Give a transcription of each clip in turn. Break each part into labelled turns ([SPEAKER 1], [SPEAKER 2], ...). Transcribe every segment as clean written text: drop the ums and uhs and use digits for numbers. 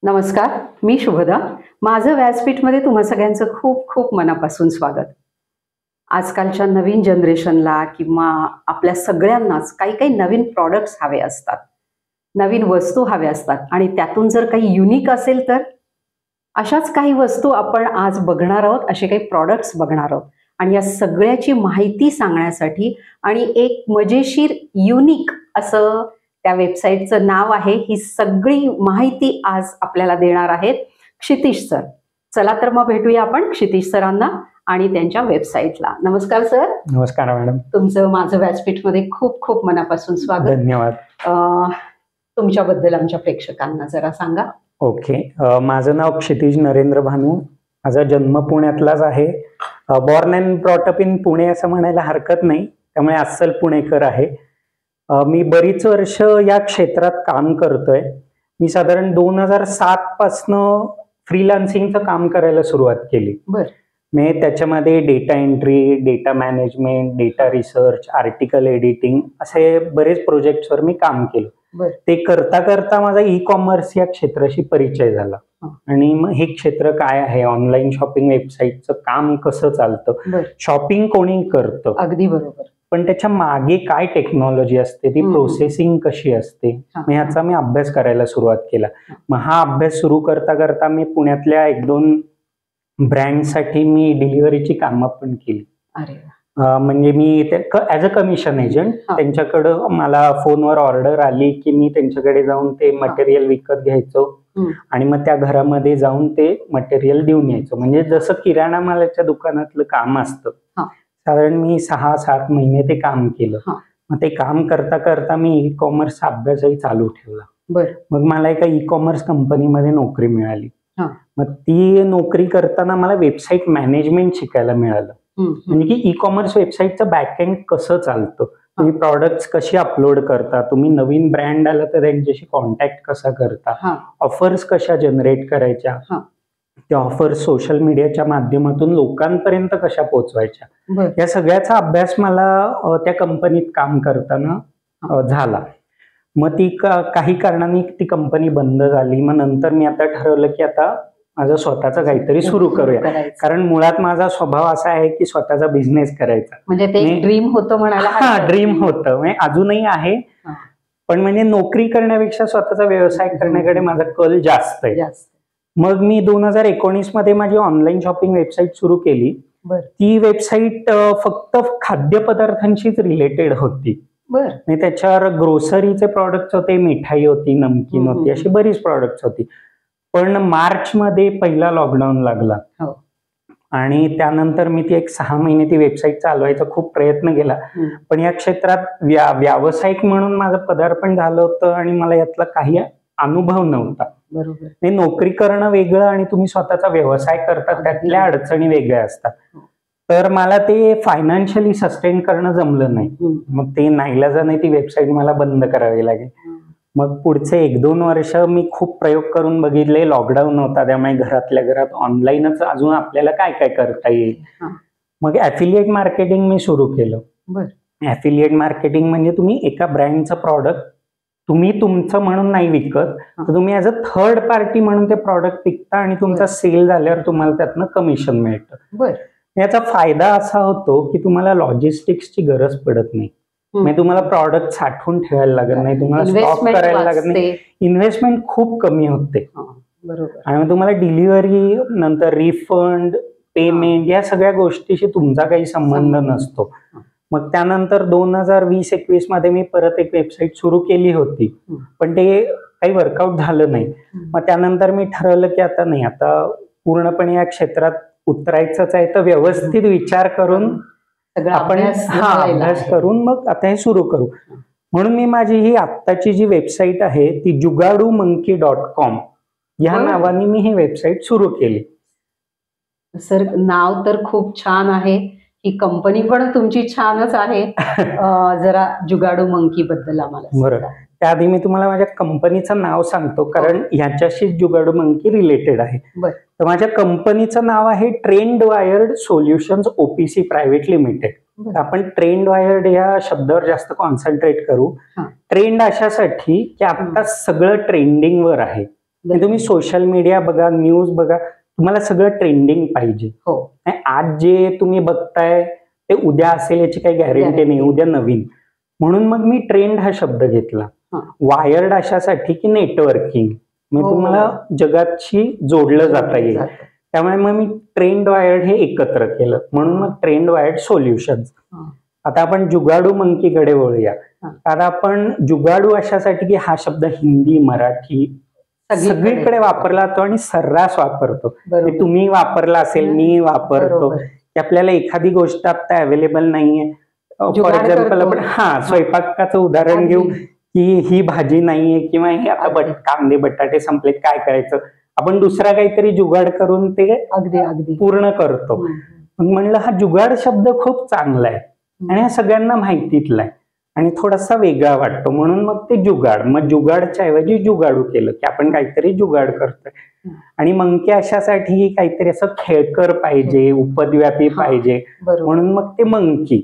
[SPEAKER 1] नमस्कार, मी शुभदा. माझं व्यासपीठमध्ये तुम्हा सगळ्यांचं खूप खूप मनापासून स्वागत. आजकालच्या नवीन जनरेशनला किंवा आपल्या सगळ्यांनाच काही काही नवीन प्रॉडक्ट्स हवे असतात, नवीन वस्तू हव्या असतात आणि त्यातून जर काही युनिक असेल तर अशाच काही वस्तू आपण आज बघणार आहोत, असे काही प्रॉडक्ट्स बघणार आहोत. आणि या सगळ्याची माहिती सांगण्यासाठी आणि एक मजेशीर युनिक असं त्या वेबसाईटचं नाव आहे, ही सगळी माहिती आज आपल्याला देणार आहेत क्षितिज सर. चला तर मग भेटूया आपण क्षितिज सरांना आणि त्यांच्या वेबसाईटला. नमस्कार सर.
[SPEAKER 2] नमस्कार मॅडम.
[SPEAKER 1] तुमचं माझं व्यासपीठमध्ये खूप खूप मनापासून स्वागत.
[SPEAKER 2] धन्यवाद.
[SPEAKER 1] तुमच्याबद्दल आमच्या प्रेक्षकांना जरा सांगा.
[SPEAKER 2] ओके, माझं नाव क्षितिज नरेंद्र भानू. माझा जन्म पुण्यातलाच आहे. Born and brought up in Pune असं म्हणायला हरकत नाही, त्यामुळे अस्सल पुणेकर आहे. मी बरीच वर्ष या क्षेत्रात काम करतोय. मी साधारण 2007 पासनं फ्रीलान्सिंगचं काम करायला सुरुवात केली. मी त्याच्यामध्ये data entry, data management, data research, article editing असे बरेच प्रोजेक्ट्सवर मी काम केलं. ते करता करता माझा ई कॉमर्स या क्षेत्राशी परिचय झाला आणि मग हे क्षेत्र काय आहे, ऑनलाईन शॉपिंग वेबसाईटचं काम कसं चालतं, शॉपिंग कोणी करतं,
[SPEAKER 1] अगदी बरोबर,
[SPEAKER 2] पण त्याच्या मागे काय टेक्नॉलॉजी असते, ती प्रोसेसिंग कशी असते, ह्याचा मी अभ्यास करायला सुरुवात केला. मग हा अभ्यास सुरू करता करता मी पुण्यातल्या 1-2 ब्रँडसाठी मी डिलिव्हरीची कामं पण केली. म्हणजे मी ऍज अ कमिशन एजंट त्यांच्याकडं मला फोनवर ऑर्डर आली की मी त्यांच्याकडे जाऊन ते मटेरियल विकत घ्यायचो आणि मग त्या घरामध्ये जाऊन ते मटेरियल देऊन यायचो. म्हणजे जसं किराणा मालाच्या दुकानातलं काम असतं, साधारण मी 6-7 महिने ते काम केलं. मग ते काम करता करता मी ई कॉमर्सचा अभ्यासही चालू ठेवला. मग मला एका ई कॉमर्स कंपनीमध्ये नोकरी मिळाली. मग ती नोकरी करताना मला वेबसाईट मॅनेजमेंट शिकायला मिळालं. म्हणजे की ई कॉमर्स वेबसाईटचं बॅकएंड कसं चालतं, तुम्ही प्रॉडक्ट्स कशी अपलोड करता, तुम्ही नवीन ब्रँड आला तर त्यांच्याशी कॉन्टॅक्ट कसा करता, ऑफर्स कशा जनरेट करायच्या, त्या ऑफर्स सोशल मीडियाच्या माध्यमातून लोकांपर्यंत कशा पोहोचवायच्या, या सगळ्याचा अभ्यास मला त्या कंपनीत काम करताना झाला. मग ती काही कारणांनी ती कंपनी बंद झाली. मग नंतर मी आता ठरवलं की आता माझं स्वतःचं काहीतरी सुरू करूया, कारण मुळात माझा स्वभाव असा आहे की स्वतःचा बिझनेस करायचा.
[SPEAKER 1] म्हणजे ते ड्रीम होतं म्हणायला.
[SPEAKER 2] ड्रीम होतं, म्हणजे अजूनही आहे, पण म्हणजे नोकरी करण्यापेक्षा स्वतःचा व्यवसाय करण्याकडे माझा कल जास्त आहे. मग मी 2019 मध्ये माझी ऑनलाईन शॉपिंग वेबसाईट सुरू केली. ती वेबसाईट फक्त खाद्यपदार्थांशीच रिलेटेड होती. म्हणजे त्याच्यावर ग्रोसरीचे प्रॉडक्ट्स होते, मिठाई होती, नमकीन होती, अशी बरीच प्रॉडक्ट्स होती. पण मार्च मध्ये पहिला लॉकडाऊन लागला आणि त्यानंतर मी ती एक 6 महिने ती वेबसाईट चालवायचा खूप प्रयत्न केला. पण या क्षेत्रात व्यावसायिक म्हणून माझं पदार्पण झालं होतं आणि मला यातला काही अनुभव नव्हता. नोकरी करणं वेगळं आणि तुम्ही स्वतःचा व्यवसाय करता त्यातल्या अडचणी वेगळ्या असतात. तर मला ते फायनान्शियली सस्टेन करणं जमलं नाही. मग ते नाईलाजाने ती वेबसाईट मला बंद करावी लागेल. मग पुढचे 1-2 वर्ष मी खूप प्रयोग करून बघितले. लॉकडाऊन होता, त्यामुळे घरातल्या घरात ऑनलाईनच अजून आपल्याला काय काय करता येईल. मग ऍफिलिएट मार्केटिंग मी सुरू केलं. ऍफिलिएट मार्केटिंग म्हणजे तुम्ही एका ब्रँडचं प्रॉडक्ट तुम्ही तुमचं म्हणून नाही विकत, तर तुम्ही ऍज अ थर्ड पार्टी म्हणून ते प्रॉडक्ट विकता आणि तुमचा सेल झाल्यावर तुम्हाला त्यातनं कमिशन मिळतं. याचा फायदा असा होतो की तुम्हाला लॉजिस्टिक्सची गरज पडत नाही. म्हणजे तुम्हाला प्रॉडक्ट साठवून ठेवायला लागत नाही, तुम्हाला स्टॉक करायला लागत नाही, इन्व्हेस्टमेंट खूप कमी होते. आणि मग तुम्हाला डिलिव्हरी नंतर रिफंड, पेमेंट या सगळ्या गोष्टीशी तुमचा काही संबंध नसतो. मग त्यानंतर 2020-21 मध्ये मी परत एक वेबसाईट सुरू केली होती, पण ते काही वर्कआउट झालं नाही. मग त्यानंतर मी ठरवलं की आता नाही, आता पूर्णपणे या क्षेत्रात उतरायचंच आहे, तर व्यवस्थित विचार करून आपण अभ्यास करून मग आता हे सुरू करू. म्हणून मी माझी ही आत्ताची जी वेबसाईट आहे ती jugadumonkey.com या नावाने मी ही वेबसाईट सुरू केली.
[SPEAKER 1] सर नाव तर खूप छान आहे. ही कंपनी पण तुमची छानच आहे. जरा जुगाडू मंकी बद्दल आम्हाला
[SPEAKER 2] बरं.
[SPEAKER 1] सांगा.
[SPEAKER 2] त्याआधी मी तुम्हाला माझ्या कंपनीचं नाव सांगतो, कारण ह्याच्याशी जुगाडू मंकी रिलेटेड आहे.
[SPEAKER 1] बरं.
[SPEAKER 2] तर माझ्या कंपनीचं नाव आहे trend wired solutions OPC private limited.
[SPEAKER 1] बरं.
[SPEAKER 2] आपण ट्रेंड वायर्ड या शब्दावर जास्त कॉन्सन्ट्रेट करू.
[SPEAKER 1] हां.
[SPEAKER 2] ट्रेंड अशासाठी की आता सगळं ट्रेंडिंगवर आहे. म्हणजे तुम्ही सोशल मीडिया बघा, न्यूज बघा, तुम्हाला सगळं ट्रेंडिंग पाहिजे.
[SPEAKER 1] हो.
[SPEAKER 2] आणि आज जे तुम्ही बघताय ते उद्या असेल याची काही गॅरंटी नाही, उद्या नवीन. म्हणून मग मी ट्रेंड हा शब्द घेतला. वायर्ड अशासाठी की नेटवर्किंग, म्हणजे तुम्हाला जगाशी जोडलं जाता येईल. त्यामुळे मग मी ट्रेंड वायर्ड हे एकत्र केलं, म्हणून मग ट्रेंड वायर्ड सोल्युशन्स. आता आपण जुगाडू मंकीकडे वळूया. आता आपण जुगाडू अशासाठी की हा शब्द हिंदी, मराठी सगळीकडे वापरला जातो आणि सर्रास वापरतो. तुम्ही वापरला असेल, मी वापरतो की आपल्याला एखादी गोष्ट आता अवेलेबल नाहीये. फॉर एक्झाम्पल आपण स्वयंपाकाचं उदाहरण घेऊ की ही भाजी नाहीये किंवा हे आता कांदे बटाटे संपलेत, काय करायचं, आपण दुसरा काहीतरी जुगाड करून ते
[SPEAKER 1] अगदी
[SPEAKER 2] पूर्ण करतो. मग म्हणलं हा जुगाड शब्द खूप चांगला आहे आणि हा सगळ्यांना माहितीतला आहे आणि थोडासा वेगळा वाटतो, म्हणून मग ते जुगाड. मग जुगाडच्या ऐवजी जुगाडू केलं की आपण काहीतरी जुगाड करतोय. आणि मंकी अशासाठी काहीतरी असं खेळकर पाहिजे, उपद्व्यापी पाहिजे, म्हणून मग ते मंकी.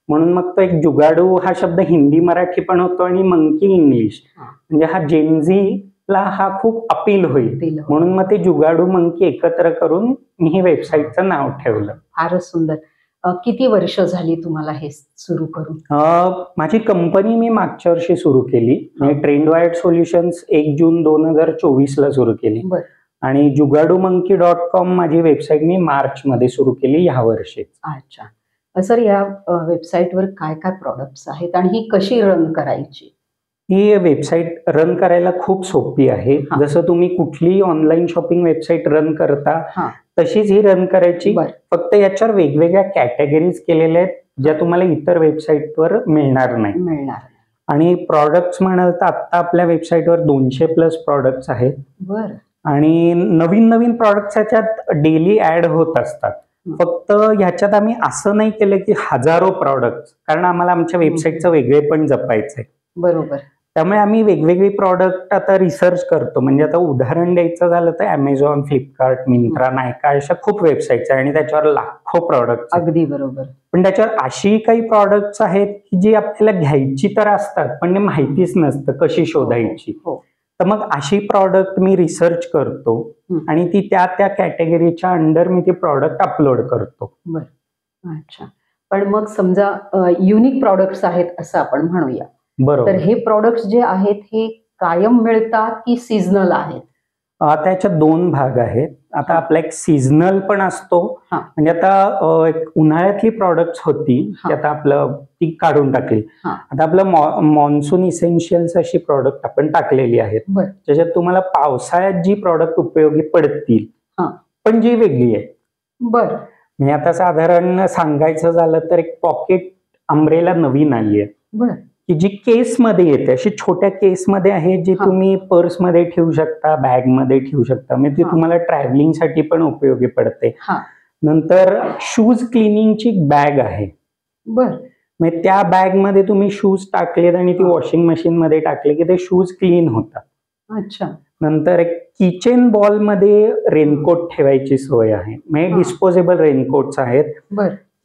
[SPEAKER 2] म्हणून मग तो एक जुगाडू हा शब्द हिंदी मराठी पण होतो आणि मंकी इंग्लिश, म्हणजे हा जेनझीला हा खूप अपील होईल, म्हणून मग ते जुगाडू मंकी एकत्र करून मी हे वेबसाईटचं नाव ठेवलं.
[SPEAKER 1] फारच सुंदर. किती वर्ष झाली तुम्हाला हे सुरू करून?
[SPEAKER 2] माझी कंपनी मी मागच्या वर्षी सुरू केली. ट्रेंड वायर्ड सोल्युशन्स 1 जून 2024 ला सुरू केली आणि jugadumonkey.com माझी वेबसाईट मी मार्च मध्ये सुरू केली ह्या वर्षी.
[SPEAKER 1] अच्छा सर, या वेबसाईटवर काय काय प्रॉडक्ट्स आहेत आणि ही कशी रन करायची?
[SPEAKER 2] ही वेबसाईट रन करायला खूप सोपी आहे. जसं तुम्ही कुठलीही ऑनलाईन शॉपिंग वेबसाईट रन करता तशीच ही रन करायची. फक्त याच्यावर वेगवेगळ्या कॅटेगरीज केलेल्या आहेत ज्या तुम्हाला इतर वेबसाईटवर मिळणार नाही. आणि प्रॉडक्ट्स म्हणाल तर आता आपल्या वेबसाईटवर 200+ प्रॉडक्ट्स आहेत आणि नवीन नवीन प्रॉडक्ट्स याच्यात डेली ऍड होत असतात. फक्त ह्याच्यात आम्ही असं नाही केलं की हजारो प्रॉडक्ट्स, कारण आम्हाला आमच्या वेबसाईटचं वेगळे पण जपायचंय.
[SPEAKER 1] बरोबर.
[SPEAKER 2] त्यामुळे आम्ही वेगवेगळी प्रॉडक्ट आता रिसर्च करतो. म्हणजे आता उदाहरण द्यायचं झालं तर अमेझॉन, फ्लिपकार्ट, मिंत्रा, नायका अशा खूप वेबसाईट्स आहे आणि त्याच्यावर लाखो प्रॉडक्ट.
[SPEAKER 1] अगदी बरोबर.
[SPEAKER 2] पण त्याच्यावर अशी काही प्रॉडक्ट्स आहेत की जी आपल्याला घ्यायची तर असतात पण ते माहितीच नसतं कशी शोधायची. तर मग अशी प्रॉडक्ट मी रिसर्च करतो आणि ती त्या त्या कॅटेगरीच्या अंडर मी ती प्रॉडक्ट अपलोड करतो.
[SPEAKER 1] अच्छा. पण मग समजा युनिक प्रॉडक्ट्स आहेत असं आपण म्हणूया.
[SPEAKER 2] बरोबर.
[SPEAKER 1] तर हे प्रॉडक्ट्स जे आहेत हे कायम मिळतात की सीझनल आहेत?
[SPEAKER 2] त्याच्यात 2 भाग आहेत. आता आपला एक सीझनल पण असतो, म्हणजे आता एक उन्हाळ्यातली प्रॉडक्ट्स होती ती आता आपलं ती काढून टाकली. आता आपलं मॉन्सून इसेन्शियल्स अशी प्रॉडक्ट आपण टाकलेली आहेत, ज्याच्यात तुम्हाला पावसाळ्यात जी प्रॉडक्ट उपयोगी पडतील पण जी वेगळी आहे. म्हणजे आता साधारण सांगायचं झालं तर एक पॉकेट अम्ब्रेला नवीन आली आहे की जी केसमध्ये येते, अशी छोट्या केसमध्ये आहे जी तुम्ही पर्समध्ये ठेवू शकता, बॅगमध्ये ठेवू शकता, म्हणजे ती तुम्हाला ट्रॅव्हलिंगसाठी पण उपयोगी पडते. नंतर शूज क्लिनिंगची बॅग आहे. म्हणजे त्या बॅगमध्ये तुम्ही शूज टाकलेत आणि ती वॉशिंग मशीन मध्ये टाकले की ते शूज क्लीन होतात.
[SPEAKER 1] अच्छा.
[SPEAKER 2] नंतर एक किचन बॉल मध्ये रेनकोट ठेवायची सोय आहे, म्हणजे डिस्पोजेबल रेनकोट्स आहेत.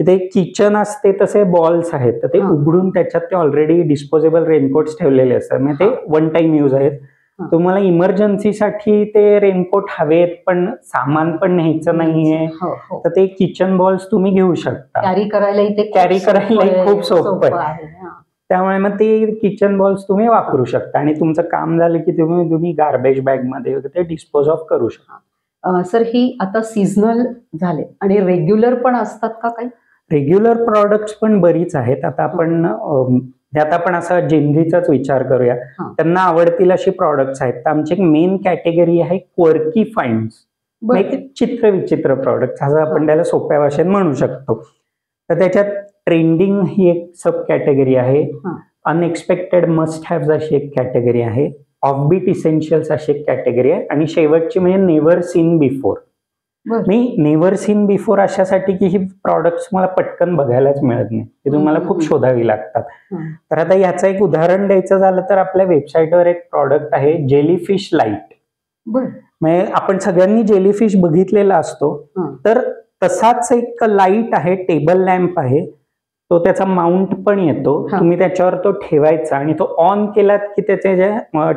[SPEAKER 2] ते किचन असते तसे बॉल्स आहेत, तर ते उघडून त्याच्यात ते ऑलरेडी डिस्पोजेबल रेनकोट्स ठेवलेले असतात, म्हणजे ते 1 टाइम यूज आहेत. तुम्हाला इमर्जन्सीसाठी ते रेनकोट हवेत पण सामान पण न्यायचं नाहीये तर ते किचन बॉल्स तुम्ही घेऊ शकता.
[SPEAKER 1] कॅरी करायलाही
[SPEAKER 2] खूप सोपं आहे. त्यामुळे मग ते किचन बॉल्स तुम्ही वापरू शकता आणि तुमचं काम झालं की तुम्ही गार्बेज बॅग मध्ये ते डिस्पोज ऑफ करू शकता.
[SPEAKER 1] सर, ही आता सीझनल झाले आणि रेग्युलर पण असतात का काही?
[SPEAKER 2] रेग्युलर प्रॉडक्ट्स पण बरीच आहेत. आता आपण त्यात आपण असा जेनझीचाच विचार करूया, त्यांना आवडतील अशी प्रॉडक्ट्स आहेत. तर आमची एक मेन कॅटेगरी आहे क्वर्की फाइंड्स, म्हणजे चित्र विचित्र प्रॉडक्ट्स असं आपण त्याला सोप्या भाषेत म्हणू शकतो. तर त्याच्यात ट्रेंडिंग ही एक सब कॅटेगरी आहे, अनएक्सपेक्टेड मस्ट हॅव्स अशी एक कॅटेगरी आहे, ऑफबीट इसेन्शियल्स अशी एक कॅटेगरी आहे आणि शेवटची म्हणजे नेव्हर सीन बिफोर.
[SPEAKER 1] बरं.
[SPEAKER 2] मी नेव्हर सीन बिफोर अशासाठी की ही प्रॉडक्ट्स मला पटकन बघायलाच मिळत नाही, ते तुम्हाला खूप शोधावी लागतात. तर आता याचं एक उदाहरण द्यायचं झालं तर आपल्या वेबसाईटवर एक प्रॉडक्ट आहे जेलीफिश लाईट. म्हणजे आपण सगळ्यांनी जेलीफिश बघितलेला असतो, तर तसाच एक लाईट आहे, टेबल लॅम्प आहे, तो त्याचा माउंट पण येतो, तुम्ही त्याच्यावर तो ठेवायचा आणि तो ऑन केलात की त्याचे जे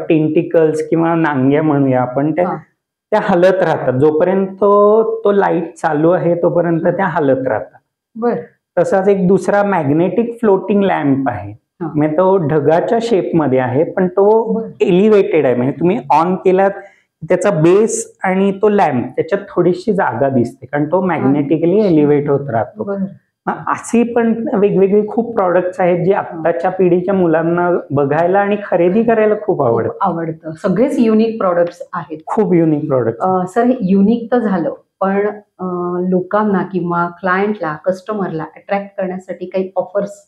[SPEAKER 2] टेंटिकल्स किंवा नांग्या म्हणूया आपण त्या हलत राहतात. जोपर्यंत तो लाईट चालू आहे तोपर्यंत त्या हलत राहतात. तसाच एक दुसरा मॅग्नेटिक फ्लोटिंग लॅम्प आहे, म्हणजे तो ढगाच्या शेपमध्ये आहे पण तो एलिव्हेटेड आहे, म्हणजे तुम्ही ऑन केलात त्याचा बेस आणि तो लॅम्प त्याच्यात थोडीशी जागा दिसते कारण तो मॅग्नेटिकली एलिव्हेट होत राहतो. अशी पण वेगवेगळी खूप प्रॉडक्ट्स आहेत जे आत्ताच्या पिढीच्या मुलांना बघायला आणि खरेदी करायला खूप
[SPEAKER 1] आवडतं. सगळेच युनिक प्रॉडक्ट्स आहेत,
[SPEAKER 2] खूप युनिक प्रॉडक्ट.
[SPEAKER 1] सर हे युनिक तर झालं, पण लोकांना किंवा क्लायंटला, कस्टमरला अट्रॅक्ट करण्यासाठी काही ऑफर्स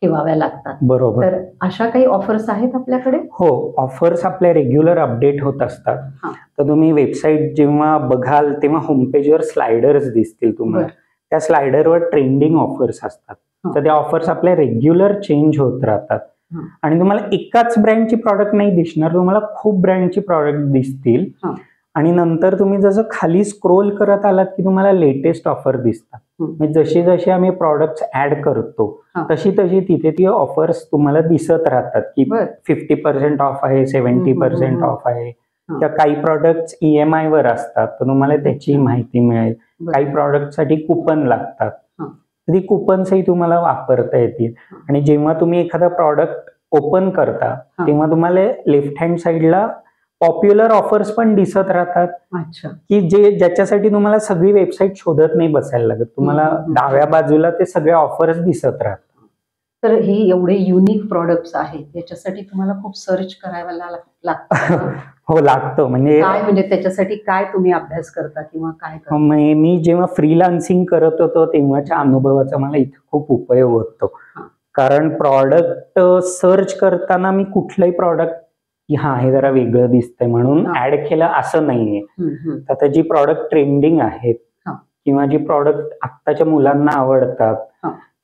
[SPEAKER 1] ठेवाव्या लागतात.
[SPEAKER 2] बरोबर.
[SPEAKER 1] तर अशा काही ऑफर्स आहेत आपल्याकडे?
[SPEAKER 2] हो, ऑफर्स आपल्या रेग्युलर अपडेट होत असतात. तर तुम्ही वेबसाईट जेव्हा बघाल तेव्हा होमपेजवर स्लायडर्स दिसतील तुम्हाला, त्या स्लायडरवर ट्रेंडिंग ऑफर्स असतात. तर त्या ऑफर्स आपल्या रेग्युलर चेंज होत राहतात आणि तुम्हाला एकाच ब्रँडची प्रॉडक्ट नाही दिसणार, तुम्हाला खूप ब्रँडची प्रॉडक्ट दिसतील. आणि नंतर तुम्ही जसं खाली स्क्रोल करत आलात की तुम्हाला लेटेस्ट ऑफर दिसतात. म्हणजे जशी जशी आम्ही प्रॉडक्ट्स ऍड करतो तशी तशी तिथे ती ऑफर्स तुम्हाला दिसत राहतात की 50% ऑफ आहे, 70% ऑफ आहे, किंवा काही प्रॉडक्ट्स EMI वर असतात तर तुम्हाला त्याची माहिती मिळेल. काही प्रॉडक्टसाठी कुपन लागतात, ती कुपन्सही तुम्हाला वापरता येतील. आणि जेव्हा तुम्ही एखादा प्रॉडक्ट ओपन करता तेव्हा तुम्हाला लेफ्ट हँड साईडला पॉप्युलर ऑफर्स पण दिसत राहतात, की ज्याच्यासाठी तुम्हाला सगळी वेबसाईट शोधत नाही बसायला लागत, तुम्हाला डाव्या बाजूला ते सगळे ऑफर्स दिसत राहतात.
[SPEAKER 1] तर हे एवढे युनिक प्रॉडक्ट्स आहेत याच्यासाठी तुम्हाला खूप सर्च करायला लागतं.
[SPEAKER 2] हो, लागतं.
[SPEAKER 1] म्हणजे त्याच्यासाठी काय तुम्ही अभ्यास करता किंवा काय करता?
[SPEAKER 2] मी जेव्हा फ्रीलान्सिंग करत होतो तेव्हाच्या अनुभवाचा मला इथे खूप उपयोग होतो. कारण प्रॉडक्ट सर्च करताना मी कुठलंही प्रॉडक्ट हे जरा वेगळं दिसतंय म्हणून ऍड केलं असं नाहीये. आता जी प्रॉडक्ट ट्रेंडिंग आहेत किंवा जी प्रॉडक्ट आत्ताच्या मुलांना आवडतात,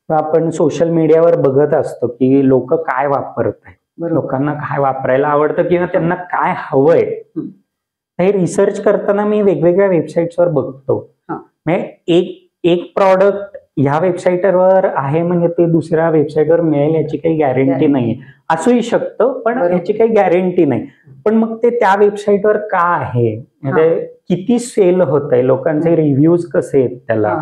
[SPEAKER 2] आपण सोशल मीडियावर बघत असतो की लोक काय वापरत आहेत, लोकांना काय वापरायला आवडतं किंवा त्यांना काय हवंय, हे रिसर्च करताना मी वेगवेगळ्या वेबसाईट्सवर बघतो. म्हणजे एक प्रॉडक्ट ह्या वेबसाईटवर आहे म्हणजे ते दुसऱ्या वेबसाईटवर मिळेल याची काही गॅरंटी नाही. असूही शकतं पण याची काही गॅरंटी नाही. पण मग ते त्या वेबसाईटवर का आहे, म्हणजे किती सेल होत आहे, लोकांचे रिव्ह्यूज कसे आहेत त्याला,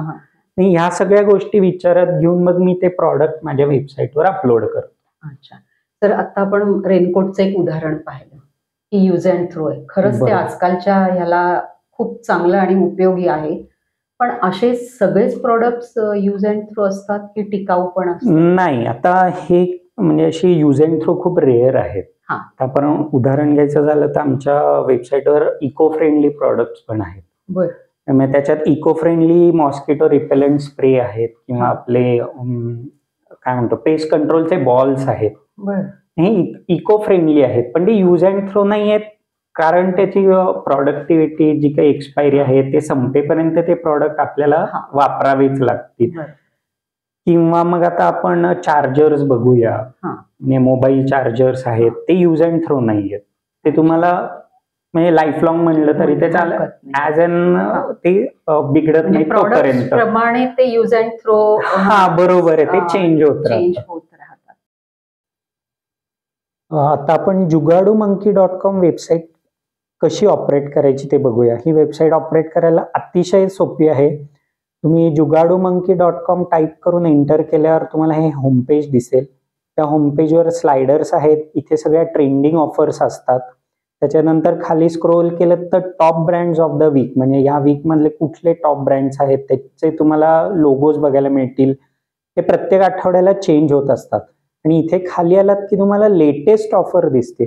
[SPEAKER 2] ह्या सगळ्या गोष्टी विचारात घेऊन मग मी ते प्रॉडक्ट माझ्या वेबसाईटवर अपलोड करतो.
[SPEAKER 1] अच्छा. तर आता आपण रेनकोटचं एक उदाहरण पाहिलं की यूज अँड थ्रो आहे. खरंच ते आजकालच्या ह्याला खूप चांगलं आणि उपयोगी आहे. पण असे सगळेच प्रॉडक्ट्स यूज अँड थ्रो असतात की टिकाऊ पण असतात?
[SPEAKER 2] नाही, आता हे म्हणजे अशी यूज अँड थ्रो खूप रेअर आहेत. आपण उदाहरण घ्यायचं झालं तर आमच्या वेबसाईटवर इको फ्रेंडली प्रॉडक्ट्स पण आहेत.
[SPEAKER 1] बरं.
[SPEAKER 2] त्याच्यात eco friendly mosquito repellent spray आहेत किंवा आपले काय म्हणतो पेस्ट कंट्रोलचे बॉल्स आहेत. हे इको फ्रेंडली आहेत पण ते यूज अँड थ्रो नाही आहेत, कारण त्याची प्रॉडक्टिव्हिटी जी काही एक्सपायरी आहे ते संपेपर्यंत ते प्रॉडक्ट आपल्याला वापरावेच लागतील. किंवा मग आता आपण चार्जर्स बघूया, मोबाईल चार्जर्स आहेत, ते यूज अँड थ्रो नाही आहेत. ते तुम्हाला म्हणजे लाईफ लॉंग म्हणलं तरी ते चालेल, ऍज अन ते बिघडत नाही तोपर्यंत
[SPEAKER 1] प्रमाणे ते यूज अँड थ्रो.
[SPEAKER 2] बरोबर आहे, ते चेंज होत राहतात. आता आपण jugadumonkey.com वेबसाईट कशी ऑपरेट करायची ते बघूया. ही वेबसाईट ऑपरेट करायला अतिशय सोपी आहे. तुम्ही jugadumonkey.com टाईप करून एंटर केल्यावर तुम्हाला हे होमपेज दिसेल. त्या होमपेजवर स्लायडर्स आहेत, इथे सगळ्या ट्रेंडिंग ऑफर्स असतात. त्याच्यानंतर खाली स्क्रोल केलं तर top brands of the week, म्हणजे या वीक मधले कुठले टॉप ब्रँड्स आहेत त्याचे तुम्हाला लोगोज बघायला मिळतील. ते प्रत्येक आठवड्याला चेंज होत असतात. आणि इथे खाली आलात की तुम्हाला लेटेस्ट ऑफर दिसते,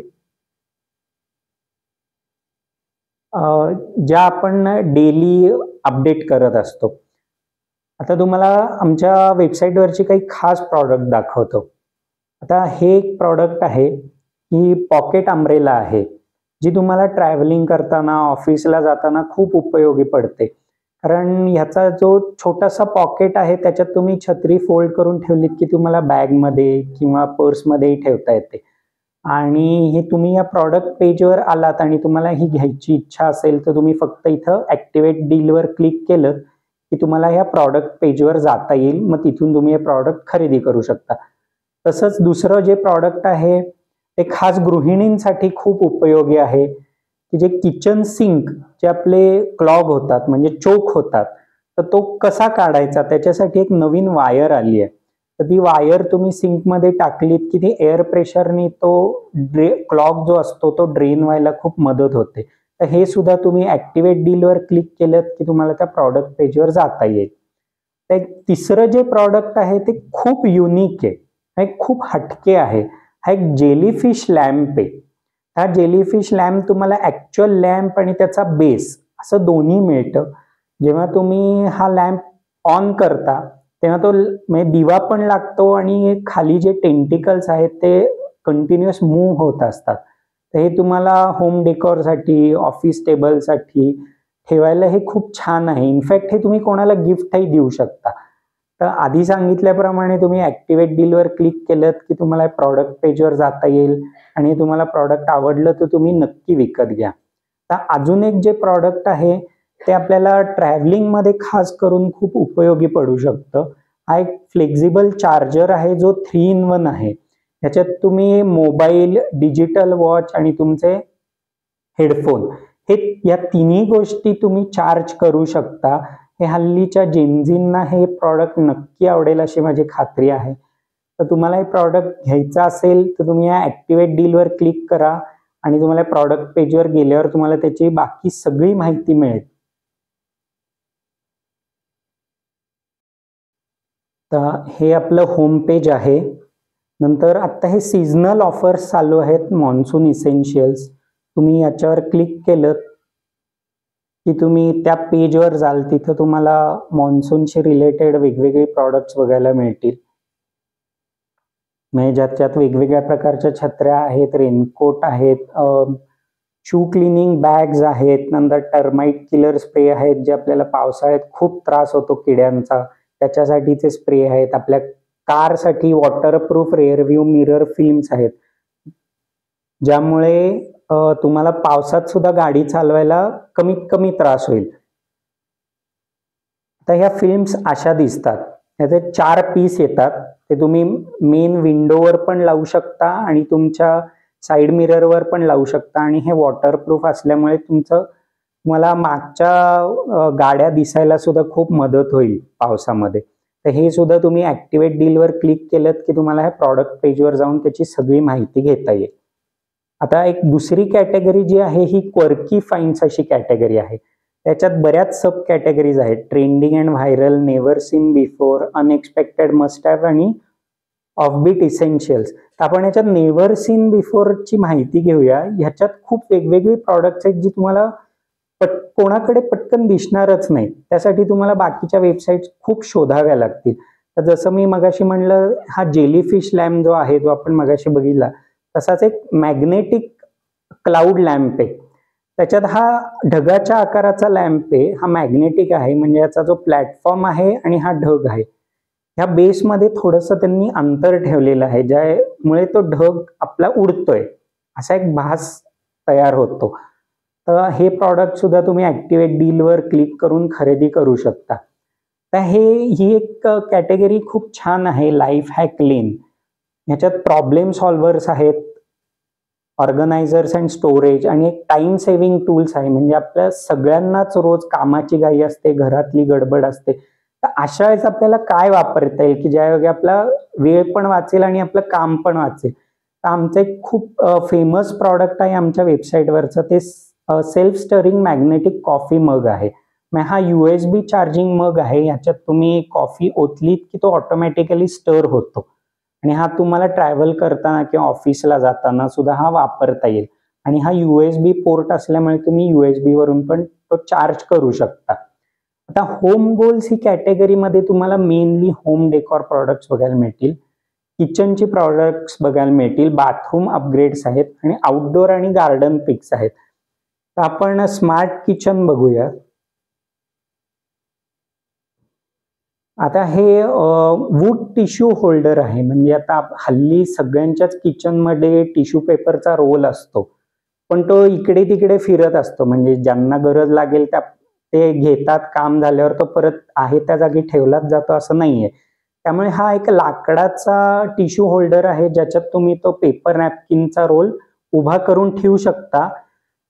[SPEAKER 2] ज्या आपण डेली अपडेट करत असतो. आता तुम्हाला आमच्या वेबसाईटवरची काही खास प्रॉडक्ट दाखवतो. आता हे एक प्रॉडक्ट आहे, ही पॉकेट अम्ब्रेला आहे, जी तुम्हाला ट्रॅव्हलिंग करताना ऑफिसला जाताना खूप उपयोगी पडते. कारण ह्याचा जो छोटासा पॉकेट आहे त्याच्यात तुम्ही छत्री फोल्ड करून ठेवलीत की तुम्हाला बॅगमध्ये किंवा पर्समध्येही ठेवता येते. आणि हे तुम्ही या प्रॉडक्ट पेजवर आलात आणि तुम्हाला ही घ्यायची इच्छा असेल तर तुम्ही फक्त इथं ॲक्टिवेट डीलवर क्लिक केलं की तुम्हाला ह्या प्रॉडक्ट पेजवर जाता येईल. मग तिथून तुम्ही हे प्रॉडक्ट खरेदी करू शकता. तसंच दुसरं जे प्रॉडक्ट आहे ते खास गृहिणींसाठी खूप उपयोगी आहे की जे किचन सिंक जे आपले क्लॉग होतात म्हणजे चोक होतात, तर तो कसा काढायचा त्याच्यासाठी एक नवीन वायर आली आहे. तर ती वायर तुम्ही सिंकमध्ये टाकलीत की ती एअर प्रेशरनी तो क्लॉग जो असतो तो ड्रेन व्हायला खूप मदत होते. तर हे सुद्धा तुम्ही ॲक्टिवेट डीलवर क्लिक केलं की तुम्हाला त्या प्रॉडक्ट पेजवर जाता येईल. तर तिसरं जे प्रॉडक्ट आहे ते खूप युनिक आहे, हे खूप हटके आहे. हा एक जेलीफिश लॅम्प आहे. हा जेलीफिश लॅम्प तुम्हाला ॲक्च्युअल लॅम्प आणि त्याचा बेस असं दोन्ही मिळतं. जेव्हा तुम्ही हा लॅम्प ऑन करता तेव्हा तो म्हणजे दिवा पण लागतो आणि खाली जे टेंटिकल्स आहेत ते कंटिन्युअस मूव्ह होत असतात. तर हे तुम्हाला होम डेकोरसाठी, ऑफिस टेबलसाठी ठेवायला हे खूप छान आहे. इनफॅक्ट हे तुम्ही कोणाला गिफ्टही देऊ शकता. तर आधी सांगितल्याप्रमाणे तुम्ही ॲक्टिवेट डीलवर क्लिक केलं की तुम्हाला प्रॉडक्ट पेजवर जाता येईल आणि तुम्हाला प्रॉडक्ट आवडलं तर तुम्ही नक्की विकत घ्या. तर अजून एक जे प्रॉडक्ट आहे ते आपल्याला ट्रॅव्हलिंगमध्ये खास करून खूप उपयोगी पडू शकतं. हा एक फ्लेक्झिबल चार्जर आहे जो 3 in 1 आहे. ह्याच्यात तुम्ही मोबाईल, डिजिटल वॉच आणि तुमचे हेडफोन हे या तिन्ही गोष्टी तुम्ही चार्ज करू शकता. हे हल्लीच्या जेनझींना हे प्रॉडक्ट नक्की आवडेल अशी माझी खात्री आहे. तर तुम्हाला हे प्रॉडक्ट घ्यायचं असेल तर तुम्ही या ॲक्टिवेट डीलवर क्लिक करा आणि तुम्हाला प्रॉडक्ट पेजवर गेल्यावर तुम्हाला त्याची बाकी सगळी माहिती मिळेल. तर हे आपलं होम पेज आहे. नंतर आता हे सीझनल ऑफर्स चालू आहेत, मॉन्सून इसेन्शियल्स. तुम्ही याच्यावर क्लिक केलं की तुम्ही त्या पेजवर जाल. तिथं तुम्हाला मॉन्सूनशी रिलेटेड वेगवेगळे प्रॉडक्ट्स बघायला मिळतील. म्हणजे ज्याच्यात वेगवेगळ्या प्रकारच्या छत्र्या आहेत, रेनकोट आहेत, शू क्लिनिंग बॅग्स आहेत, नंतर टर्माइट किलर स्प्रे आहेत जे आपल्याला पावसाळ्यात खूप त्रास होतो किड्यांचा, त्याच्यासाठीचे स्प्रे आहेत. आपल्या कारसाठी वॉटरप्रूफ रेअरव्ह्यू मिरर फिल्म्स आहेत ज्यामुळे तुम्हाला पावसात सुद्धा गाडी चालवायला कमीत कमी त्रास होईल. तर ह्या फिल्म्स अशा दिसतात. ह्याचे 4 पीस येतात. ते तुम्ही मेन विंडोवर पण लावू शकता आणि तुमच्या साईड मिररवर पण लावू शकता आणि हे वॉटरप्रूफ असल्यामुळे तुम्हाला मागच्या गाड्या दिसायला सुद्धा खूप मदत होईल पावसामध्ये. तर हे सुद्धा तुम्ही ॲक्टिवेट डीलवर क्लिक केलं की तुम्हाला ह्या प्रॉडक्ट पेजवर जाऊन त्याची सगळी माहिती घेता येईल. आता एक दुसरी कॅटेगरी जी आहे ही क्वर्की फाइंड्स अशी कॅटेगरी आहे. त्याच्यात बऱ्याच सब कॅटेगरीज आहेत. Trending and viral, never seen before, unexpected, must have आणि ऑफबीट इसेन्शियल्स. तर आपण याच्यात नेव्हर सीन बिफोरची माहिती घेऊया. ह्याच्यात खूप वेगवेगळी प्रॉडक्ट्स आहेत जी तुम्हाला कोणाकडे पटकन दिसणारच नाही. त्यासाठी तुम्हाला बाकीच्या वेबसाईट्स खूप शोधाव्या लागतील. तर जसं मी मगाशी म्हणलं, हा जेलीफिश लॅम्प जो आहे जो आपण मगाशी बघितला तसाच एक मॅग्नेटिक क्लाउड लॅम्प आहे. त्याच्यात हा ढगाच्या आकाराचा लॅम्प आहे. हा मॅग्नेटिक आहे म्हणजे याचा जो प्लॅटफॉर्म आहे आणि हा ढग आहे ह्या बेसमध्ये थोडंसं त्यांनी अंतर ठेवलेलं आहे ज्यामुळे तो ढग आपला उडतोय असा एक भास तयार होतो. तर हे प्रॉडक्ट सुद्धा तुम्ही ॲक्टिवेट डीलवर क्लिक करून खरेदी करू शकता. तर ही एक कॅटेगरी खूप छान आहे, लाईफ हॅक लेन. ह्याच्यात प्रॉब्लेम सॉल्व्हर्स आहेत, ऑर्गनायझर्स अँड स्टोरेज आणि एक टाइम सेव्हिंग टूल्स आहे. म्हणजे आपल्या सगळ्यांनाच रोज कामाची घाई असते, घरातली गडबड असते. तर अशा वेळेस आपल्याला काय वापरता येईल की ज्यावेळी आपला वेळ पण वाचेल आणि आपलं काम पण वाचेल. तर आमचं एक खूप फेमस प्रॉडक्ट आहे आमच्या वेबसाईटवरचं, ते self stirring magnetic coffee mug आहे. हा USB चार्जिंग मग आहे. ह्याच्यात तुम्ही कॉफी ओतलीत की तो ऑटोमॅटिकली स्टर होतो आणि हा तुम्हाला ट्रॅव्हल करताना किंवा ऑफिसला जाताना सुद्धा हा वापरता येईल. आणि हा USB पोर्ट असल्यामुळे तुम्ही USB वरून पण तो चार्ज करू शकता. आता होम गोल्स ही कॅटेगरीमध्ये तुम्हाला मेनली होम डेकॉर प्रॉडक्ट्स बघायला मिळतील, किचनची प्रॉडक्ट्स बघायला मिळतील, बाथरूम अपग्रेड्स आहेत आणि आउटडोअर आणि गार्डन पिक्स आहेत. तर आपण स्मार्ट किचन बघूया. आता हे वूड टिश्यू होल्डर आहे. म्हणजे आता हल्ली सगळ्यांच्याच किचनमध्ये टिश्यू पेपरचा रोल असतो, पण तो इकडे तिकडे फिरत असतो. म्हणजे ज्यांना गरज लागेल त्या ते घेतात, काम झाल्यावर तो परत आहे त्या जागी ठेवलाच जातो असं नाहीये. त्यामुळे हा एक लाकडाचा टिश्यू होल्डर आहे, ज्याच्यात तुम्ही तो पेपर नॅपकिनचा रोल उभा करून ठेवू शकता.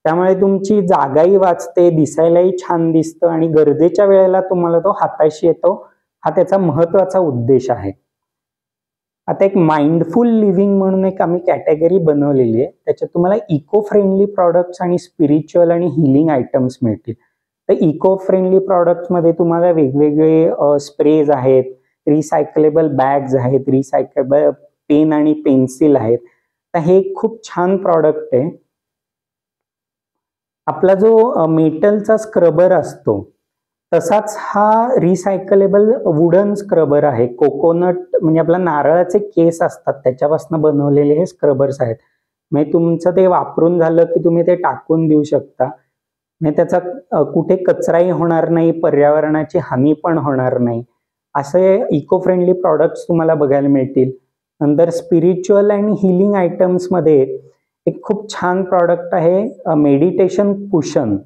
[SPEAKER 2] त्यामुळे तुमची जागाही वाचते, दिसायलाही छान दिसतं आणि गरजेच्या वेळेला तुम्हाला तो हाताशी येतो. हा त्याचा महत्वाचा उद्देश आहे. आता एक माइंडफुल लिव्हिंग म्हणून एक आम्ही कॅटेगरी बनवलेली आहे. त्याच्यात तुम्हाला इको फ्रेंडली प्रॉडक्ट्स आणि स्पिरिच्युअल आणि हिलिंग आयटम्स मिळतील. तर इको फ्रेंडली प्रॉडक्ट्समध्ये तुम्हाला वेगवेगळे स्प्रेज आहेत, रिसायकलेबल बॅग्स आहेत, रिसायकलेबल पेन आणि पेन्सिल आहेत. तर हे खूप छान प्रॉडक्ट आहे. आपला जो मेटलचा स्क्रबर असतो तसाच हा रिसायकलेबल वुडन स्क्रबर आहे. कोकोनट म्हणजे आपला नारळाचे केस असतात त्याच्यापासून बनवलेले हे स्क्रबर्स आहेत. म्हणजे तुमचं ते वापरून झालं की तुम्ही ते टाकून देऊ शकता. म्हणजे त्याचा कुठे कचराही होणार नाही, पर्यावरणाची हानी पण होणार नाही. असे इको फ्रेंडली प्रॉडक्ट्स तुम्हाला बघायला मिळतील. नंतर स्पिरिच्युअल आणि हिलिंग आयटम्समध्ये एक खूप छान प्रॉडक्ट आहे मेडिटेशन कुशन.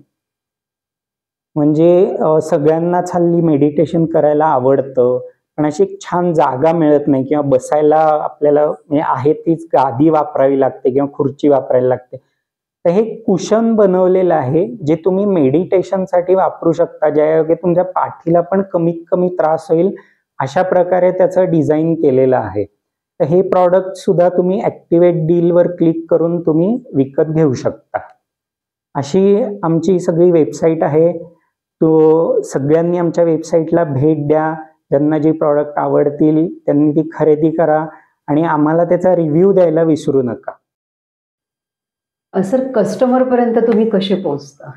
[SPEAKER 2] म्हणजे सगळ्यांनाच हल्ली मेडिटेशन करायला आवडतं, पण अशी एक छान जागा मिळत नाही किंवा बसायला आपल्याला म्हणजे आहे तीच गादी वापरावी लागते किंवा खुर्ची वापरायला लागते. तर हे कुशन बनवलेलं आहे जे तुम्ही मेडिटेशनसाठी वापरू शकता, ज्यायोगे तुमच्या पाठीला पण कमीत कमी त्रास होईल अशा प्रकारे त्याचं डिझाईन केलेलं आहे. तर हे प्रॉडक्ट सुद्धा तुम्ही ॲक्टिवेट डीलवर क्लिक करून तुम्ही विकत घेऊ शकता. अशी आमची सगळी वेबसाईट आहे. तो सगळ्यांनी आमच्या वेबसाईटला भेट द्या. ज्यांना जी प्रॉडक्ट आवडतील त्यांनी ती खरेदी करा आणि आम्हाला त्याचा रिव्ह्यू द्यायला विसरू नका.
[SPEAKER 1] सर, कस्टमर पर्यंत तुम्ही कसे पोहोचता?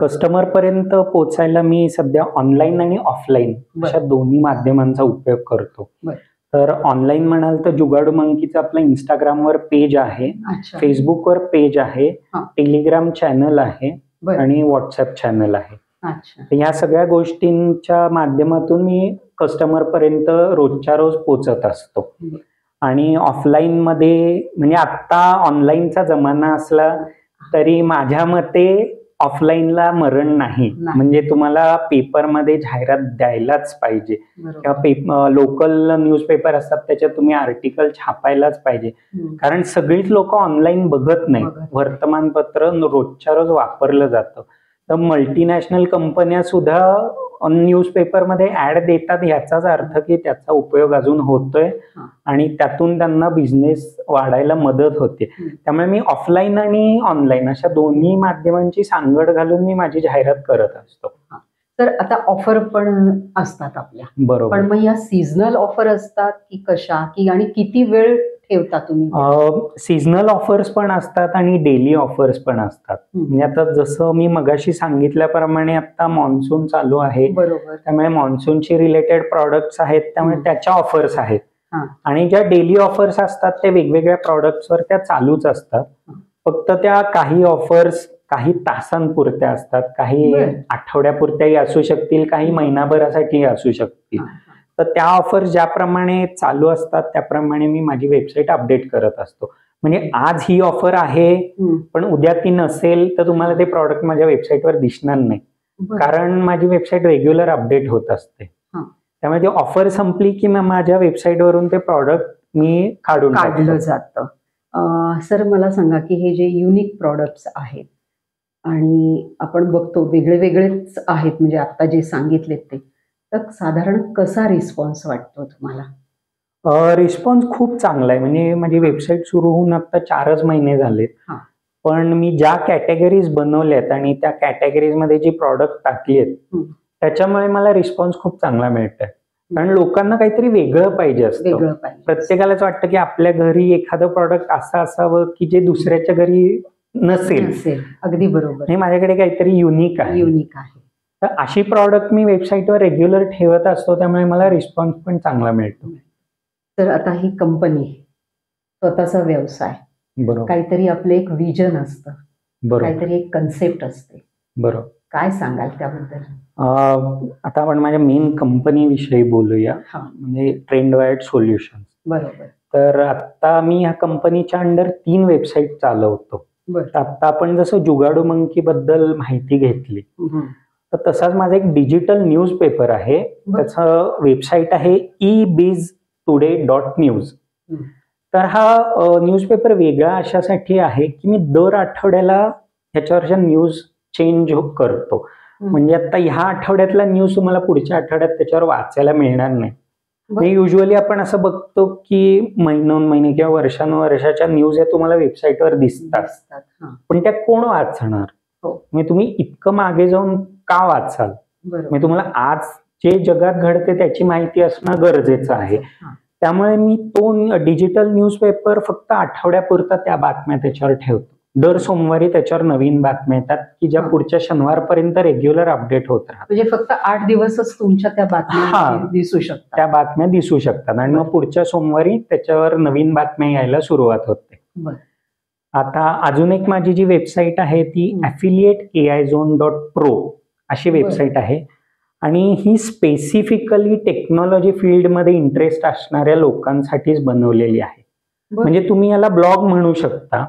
[SPEAKER 2] कस्टमर पर्यंत पोचायला मी सध्या ऑनलाईन आणि ऑफलाईन अशा दोन्ही माध्यमांचा उपयोग करतो. तर ऑनलाईन म्हणाल तर जुगाडू मंकीचं आपलं इंस्टाग्रामवर पेज आहे, फेसबुकवर पेज आहे, टेलिग्राम चॅनल आहे आणि व्हॉट्सअप चॅनल आहे. या सगळ्या गोष्टींच्या माध्यमातून मी कस्टमर पर्यंत रोजच्या रोज पोचत असतो. आणि ऑफलाईन मध्ये म्हणजे आता ऑनलाईनचा जमाना असला तरी माझ्या मते ऑफलाईनला मरण नाही. म्हणजे तुम्हाला पेपरमध्ये जाहिरात द्यायलाच पाहिजे किंवा लोकल न्यूजपेपर असतात त्याच्यात तुम्ही आर्टिकल छापायलाच पाहिजे. कारण सगळीच लोक ऑनलाईन बघत नाही. वर्तमानपत्र रोजच्या रोज वापरलं जातं. तर मल्टीनॅशनल कंपन्या सुद्धा न्यूजपेपरमध्ये ऍड देतात, याचाच अर्थ की त्याचा उपयोग अजून होतोय आणि त्यातून त्यांना बिझनेस वाढायला मदत होते. त्यामुळे मी ऑफलाईन आणि ऑनलाईन अशा दोन्ही माध्यमांची सांगड घालून मी माझी जाहिरात करत असतो.
[SPEAKER 1] तर आता ऑफर पण असतात आपल्या, बरोबर, पण मग या सीझनल ऑफर असतात की कशा, की आणि किती वेळ ठेवता तुम्ही?
[SPEAKER 2] सीझनल ऑफर्स पण असतात आणि डेली ऑफर्स पण असतात. म्हणजे आता जसं मी मगाशी सांगितल्याप्रमाणे आता मान्सून चालू आहे,
[SPEAKER 1] बरोबर,
[SPEAKER 2] त्यामुळे मान्सूनशी रिलेटेड प्रॉडक्ट्स आहेत, त्यामुळे त्याच्या ऑफर्स आहेत. आणि ज्या डेली ऑफर्स असतात त्या वेगवेगळ्या प्रॉडक्ट्सवर त्या चालूच असतात. फक्त त्या काही ऑफर्स काही तासांपुरत्या असतात, काही आठवड्यापुरत्याही असू शकतील, काही महिनाभरासाठी असू शकतील. तर त्या ऑफर्स ज्याप्रमाणे चालू असतात त्याप्रमाणे मी माझी वेबसाईट अपडेट करत असतो. म्हणजे आज ही ऑफर आहे पण उद्या ती नसेल तर तुम्हाला ते प्रॉडक्ट माझ्या वेबसाईटवर दिसणार नाही, कारण माझी वेबसाईट रेग्युलर अपडेट होत असते. त्यामुळे ती ऑफर संपली की माझ्या वेबसाईटवरून ते प्रॉडक्ट मी काढलं
[SPEAKER 1] जातं. सर, मला सांगा की हे जे युनिक प्रॉडक्ट्स आहेत आणि आपण बघतो वेगळे वेगळेच आहेत, म्हणजे आता जे सांगितलेत ते, तर साधारण कसा रिस्पॉन्स वाटतो तुम्हाला?
[SPEAKER 2] रिस्पॉन्स खूप चांगला आहे. म्हणजे माझी वेबसाईट सुरू होऊन आता 4च महिने झालेत, पण मी ज्या कॅटेगरीज बनवल्यात आणि त्या कॅटेगरीज मध्ये जी प्रॉडक्ट टाकली आहेत त्याच्यामुळे मला रिस्पॉन्स खूप चांगला मिळतोय. कारण लोकांना काहीतरी वेगळं पाहिजे असतं. प्रत्येकालाच वाटतं की आपल्या घरी एखादं प्रॉडक्ट असं असावं की जे दुसऱ्याच्या घरी नसेल.
[SPEAKER 1] अगदी बरोबर.
[SPEAKER 2] हे माझ्याकडे काहीतरी युनिक आहे. तर अशी प्रॉडक्ट मी वेबसाईटवर रेग्युलर ठेवत असतो, त्यामुळे मला रिस्पॉन्स पण चांगला मिळतो.
[SPEAKER 1] तर आता ही कंपनी, स्वतःचा व्यवसाय, बरोबर, काहीतरी आपलं एक विजन असतं, बरोबर, काहीतरी एक कन्सेप्ट असते,
[SPEAKER 2] बरोबर.
[SPEAKER 1] काय सांगाल त्याबद्दल?
[SPEAKER 2] आता आपण माझ्या मेन कंपनी विषयी बोलूया,
[SPEAKER 1] हा,
[SPEAKER 2] म्हणजे ट्रेंडवायर्ड सोल्युशन्स.
[SPEAKER 1] बरोबर.
[SPEAKER 2] तर आता मी ह्या कंपनीच्या अंडर 3 वेबसाईट चालवतो.
[SPEAKER 1] बरं.
[SPEAKER 2] तर आता आपण जसं जुगाडू मंकी बद्दल माहिती घेतली, तर तसाच माझा एक डिजिटल न्यूज पेपर आहे. त्याचं वेबसाईट आहे ebiztoday.news. तर हा न्यूजपेपर वेगळा अशासाठी आहे की मी दर आठवड्याला ह्याच्यावरच्या न्यूज चेंज करतो. म्हणजे आता ह्या आठवड्यातला न्यूज तुम्हाला पुढच्या आठवड्यात त्याच्यावर वाचायला मिळणार नाही. म्हणजे युजली आपण असं बघतो की महिनोन-महिने किंवा वर्षानुवर्षाच्या न्यूज या तुम्हाला वेबसाईटवर दिसतात, पण त्या कोण वाचणार? म्हणजे तुम्ही इतकं मागे जाऊन का वाचाल? म्हणजे तुम्हाला आज जे जगात घडते त्याची माहिती असणं गरजेचं आहे. त्यामुळे मी तो डिजिटल न्यूजपेपर फक्त आठवड्यापुरता त्या बातम्या त्याच्यावर ठेवतो. दर सोमवारी त्याच्यावर नवीन बातम्या येतात की ज्या पुढच्या शनिवारपर्यंत रेग्युलर अपडेट होत राहतात.
[SPEAKER 1] म्हणजे फक्त 8 दिवसच तुमच्या त्या बातम्या दिसू शकतात.
[SPEAKER 2] त्या बातम्या दिसू शकतात आणि मग पुढच्या सोमवारी त्याच्यावर नवीन बातम्या यायला सुरुवात होते. आता अजून एक माझी जी वेबसाईट आहे ती affiliateaizone.pro अशी वेबसाईट आहे आणि ही स्पेसिफिकली टेक्नॉलॉजी फील्डमध्ये इंटरेस्ट असणाऱ्या लोकांसाठीच बनवलेली आहे. म्हणजे तुम्ही याला ब्लॉग म्हणू शकता.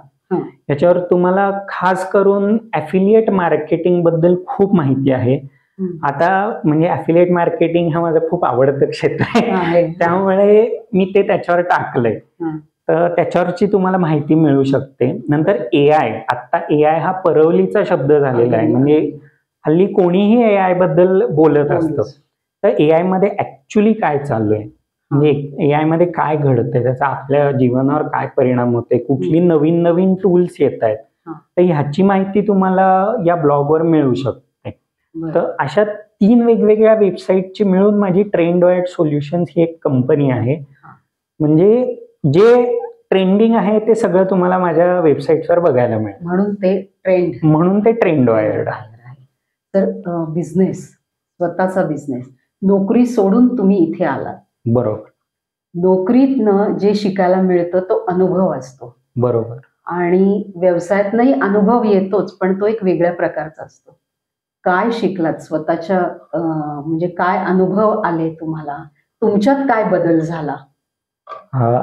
[SPEAKER 2] याच्यावर तुम्हाला खास करून ॲफिलिएट मार्केटिंग बद्दल खूप माहिती आहे. आता म्हणजे ॲफिलिएट मार्केटिंग हा माझं खूप आवडतं क्षेत्र आहे, त्यामुळे मी ते त्याच्यावर टाकलंय. तर त्याच्यावरची तुम्हाला माहिती मिळू शकते. नंतर AI, आता AI हा परवलीचा शब्द झालेला आहे. म्हणजे हल्ली कोणीही AI बद्दल बोलत असतं. तर AI मध्ये ऍक्च्युली काय चालू आहे, म्हणजे AI मध्ये काय घडतंय, त्याचा आपल्या जीवनावर काय परिणाम होते, कुठली नवीन नवीन टूल्स येत आहेत, तर ह्याची माहिती तुम्हाला या ब्लॉगवर मिळू शकते. तर अशा 3 वेगवेगळ्या वेबसाईटची मिळून माझी ट्रेंडवायर्ड सोल्युशन्स ही एक कंपनी आहे. म्हणजे जे ट्रेंडिंग आहे ते सगळं तुम्हाला माझ्या वेबसाईटवर बघायला मिळेल. म्हणून ते ट्रेंडवायर्ड आहे.
[SPEAKER 1] तर बिझनेस, स्वतःचा बिझनेस, नोकरी सोडून तुम्ही इथे आलात.
[SPEAKER 2] बरोबर.
[SPEAKER 1] नोकरीतनं जे शिकायला मिळतं तो अनुभव असतो.
[SPEAKER 2] बरोबर.
[SPEAKER 1] आणि व्यवसायातनंही अनुभव येतोच, पण तो एक वेगळ्या प्रकारचा असतो. काय शिकलात स्वतःच्या, म्हणजे काय अनुभव आले तुम्हाला, तुमच्यात काय बदल झाला?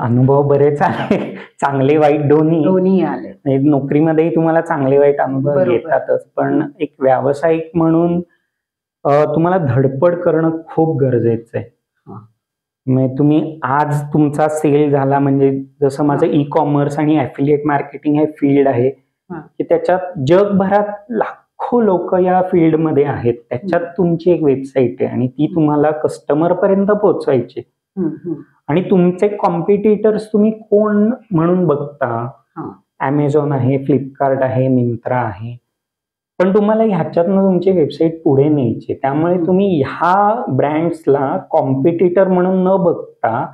[SPEAKER 2] अनुभव बरेच आले, चांगले वाईट दोन्ही
[SPEAKER 1] आले.
[SPEAKER 2] नोकरीमध्येही तुम्हाला चांगले वाईट अनुभव येतातच, पण एक व्यावसायिक म्हणून तुम्हाला धडपड करणं खूप गरजेचं आहे. म्हणजे तुम्ही आज तुमचा सेल झाला, म्हणजे जसं माझं ई कॉमर्स आणि ॲफिलिएट मार्केटिंग हे फील्ड आहे की त्याच्यात जगभरात लाखो लोक या फील्डमध्ये आहेत. त्याच्यात तुमची एक वेबसाईट आहे आणि ती तुम्हाला कस्टमर पर्यंत पोहोचवायची. आणि तुमचे कॉम्पिटिटर्स तुम्ही कोण म्हणून बघता, ॲमेझॉन आहे, फ्लिपकार्ट आहे, मिंत्रा आहे, पण तुम्हाला ह्याच्यातनं तुमची वेबसाईट पुढे न्यायची. त्यामुळे तुम्ही ह्या ब्रँड्सला कॉम्पिटिटर म्हणून न बघता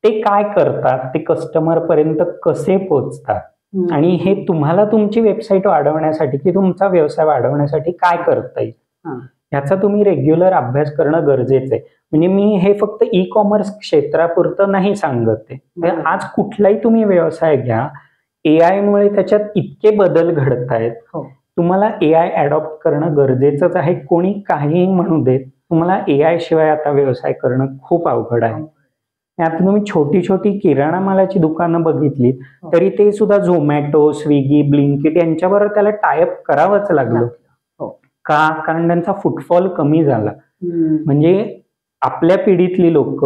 [SPEAKER 2] ते काय करतात, ते कस्टमर पर्यंत कसे पोहोचतात आणि हे तुम्हाला तुमची वेबसाईट वाढवण्यासाठी की तुमचा व्यवसाय वाढवण्यासाठी काय करता येईल, ह्याचा तुम्ही रेग्युलर अभ्यास करणं गरजेचं आहे. म्हणजे मी हे फक्त ई कॉमर्स क्षेत्रापुरतं नाही सांगत आहे. आज कुठलाही तुम्ही व्यवसाय घ्या, AI मुळे त्याच्यात इतके बदल घडत आहेत, तुम्हाला AI अडॉप्ट करणं गरजेचंच आहे. कोणी काहीही म्हणू देत, तुम्हाला AI शिवाय आता व्यवसाय करणं खूप अवघड आहे. आता तुम्ही छोटी छोटी किराणा मालाची दुकानं बघितली तरी ते सुद्धा झोमॅटो, स्विगी, ब्लिंकिट यांच्याबरोबर त्याला टायअप करावंच लागलं. का? कारण त्यांचा फुटफॉल कमी झाला. म्हणजे आपल्या पिढीतली लोक,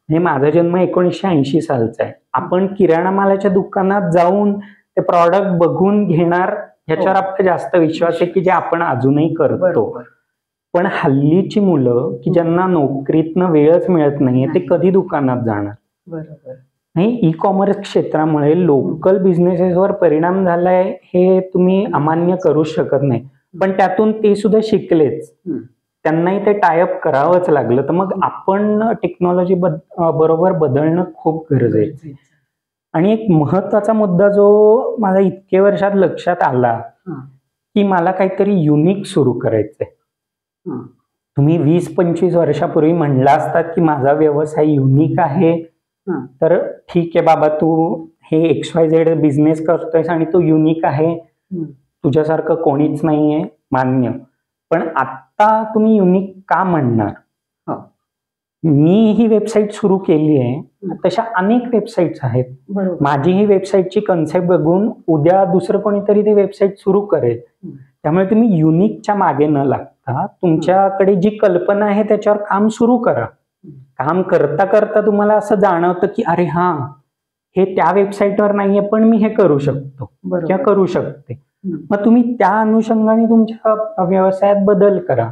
[SPEAKER 2] हे माझा जन्म 1980 सालचा आहे, आपण किराणा मालाच्या दुकानात जाऊन ते प्रॉडक्ट बघून घेणार ह्याच्यावर आपला जास्त विश्वास आहे की जे आपण अजूनही करतो. पण हल्लीची मुलं की ज्यांना नोकरीतनं वेळच मिळत नाहीये, ते कधी दुकानात जाणार? नाही, ई कॉमर्स क्षेत्रामुळे लोकल बिझनेसेसवर परिणाम झालाय हे तुम्ही अमान्य करू शकत नाही, पण त्यातून ते सुद्धा शिकलेच, त्यांनाही ते टायअप करावंच लागलं. तर मग आपण टेक्नॉलॉजी बरोबर बदलणं खूप गरजेचं आहे. आणि एक महत्वाचा मुद्दा जो माझा इतके वर्षात लक्षात आला की मला काहीतरी युनिक सुरू करायचंय. तुम्ही 20-25 वर्षापूर्वी म्हणला असतात की माझा व्यवसाय युनिक आहे, तर ठीक आहे बाबा, तू हे XYZ बिझनेस करतोयस आणि तो युनिक आहे, तुझ्यासारखं कोणीच नाहीये, मान्य. पण आता तुम्ही युनिक का म्हणणार?
[SPEAKER 1] हो.
[SPEAKER 2] मी ही वेबसाईट सुरू केली आहे, तशा अनेक वेबसाईट्स आहेत.
[SPEAKER 1] बरोबर.
[SPEAKER 2] माझी ही वेबसाईटची कन्सेप्ट बघून उद्या दुसरं कोणीतरी ती वेबसाईट सुरू करेल. त्यामुळे तुम्ही युनिकच्या मागे न लागता तुमच्याकडे जी कल्पना आहे त्याच्यावर काम सुरू करा. काम करता करता तुम्हाला असं जाणवतं की अरे हा, हे त्या वेबसाईटवर नाहीये पण मी हे करू शकतो किंवा करू शकते. मग तुम्ही त्या अनुषंगाने तुमच्या व्यवसायात बदल करा.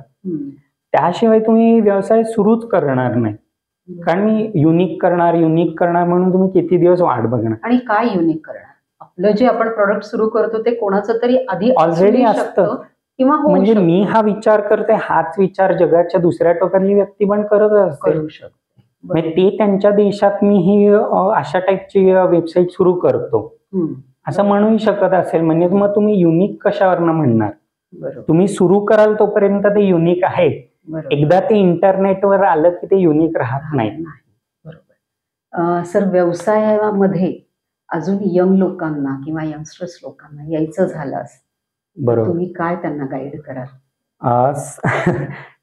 [SPEAKER 2] त्याशिवाय तुम्ही व्यवसाय सुरूच करणार नाही. कारण मी युनिक करणार म्हणून तुम्ही किती दिवस वाट बघणार.
[SPEAKER 1] आणि काय युनिक करणार? आपलं जे आपण प्रोडक्ट सुरू करतो ते कोणाचं तरी आधी
[SPEAKER 2] ऑलरेडी असतं
[SPEAKER 1] किंवा
[SPEAKER 2] म्हणजे मी हा विचार करते, हाच विचार जगाच्या दुसऱ्या टोकातली व्यक्ती पण करत असते.
[SPEAKER 1] करू शकते.
[SPEAKER 2] म्हणजे ते त्यांच्या देशात मी ही अशा टाईपची वेबसाईट सुरू करतो असं म्हणूही शकत असेल. म्हणजे मग तुम्ही युनिक कशावरनं म्हणणार? तुम्ही सुरू कराल तोपर्यंत ते युनिक आहे. एकदा ते इंटरनेटवर आलं की ते युनिक राहत नाही.
[SPEAKER 1] बरोबर. सर, व्यवसायामध्ये अजून यंग लोकांना किंवा यंगस्टर्स लोकांना यायचं झाल्यास
[SPEAKER 2] बरोबर
[SPEAKER 1] तुम्ही काय त्यांना गाईड कराल?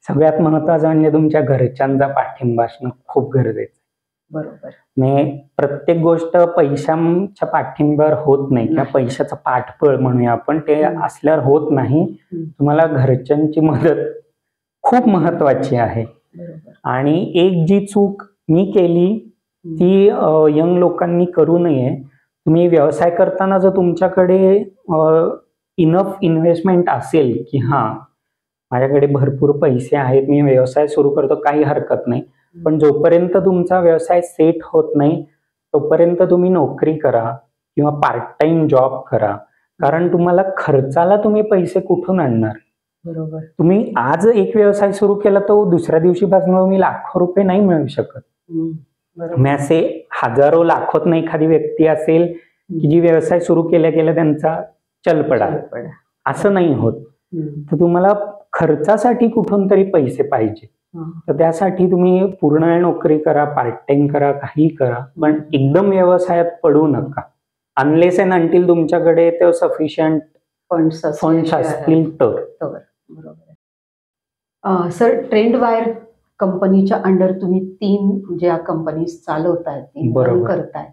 [SPEAKER 2] सगळ्यात महत्वाचं म्हणजे तुमच्या घरच्यांचा पाठिंबा असणं खूप गरजेचं आहे.
[SPEAKER 1] बरोबर.
[SPEAKER 2] म्हणजे प्रत्येक गोष्ट पैशाच्या पाठिंब्यावर होत नाही किंवा पैशाचा पाठबळ म्हणूया आपण, ते असल्यावर होत नाही. तुम्हाला घरच्यांची मदत खूप महत्वाची आहे. आणि एक जी चूक मी केली ती यंग लोकांनी करू नये. तुम्ही व्यवसाय करताना जर तुमच्याकडे इनफ इन्व्हेस्टमेंट असेल की हा माझ्याकडे भरपूर पैसे आहेत, मी व्यवसाय सुरू करतो, काही हरकत नाही. पण जोपर्यंत तुमचा व्यवसाय सेट होत नाही तोपर्यंत तुम्ही नोकरी करा किंवा पार्ट टाइम जॉब करा. कारण तुम्हाला खर्चाला तुम्ही पैसे कुठून आणणार?
[SPEAKER 1] बरोबर.
[SPEAKER 2] तुम्ही आज एक व्यवसाय सुरू केला तो दुसऱ्या दिवशीपासून तुम्ही लाखो रुपये नाही मिळवू शकत. मी असे हजारो लाखोत नाही एखादी व्यक्ती असेल की जी व्यवसाय सुरू केल्या केल्या त्यांचा चल पडा, असं नाही होत. तर तुम्हाला खर्चासाठी कुठून तरी पैसे पाहिजे. तर त्यासाठी तुम्ही पूर्ण वेळ नोकरी करा, पार्ट टाइम करा, काही करा, पण एकदम व्यवसायात पडू नका. अनलेस अँड अंटिल तुमच्याकडे ते सफिशियंट फंड्स असतील तर.
[SPEAKER 1] बरोबर. सर, ट्रेंड वायर कंपनीच्या अंडर तुम्ही 3 ज्या कंपनी चालवतायत, 3 करतायत,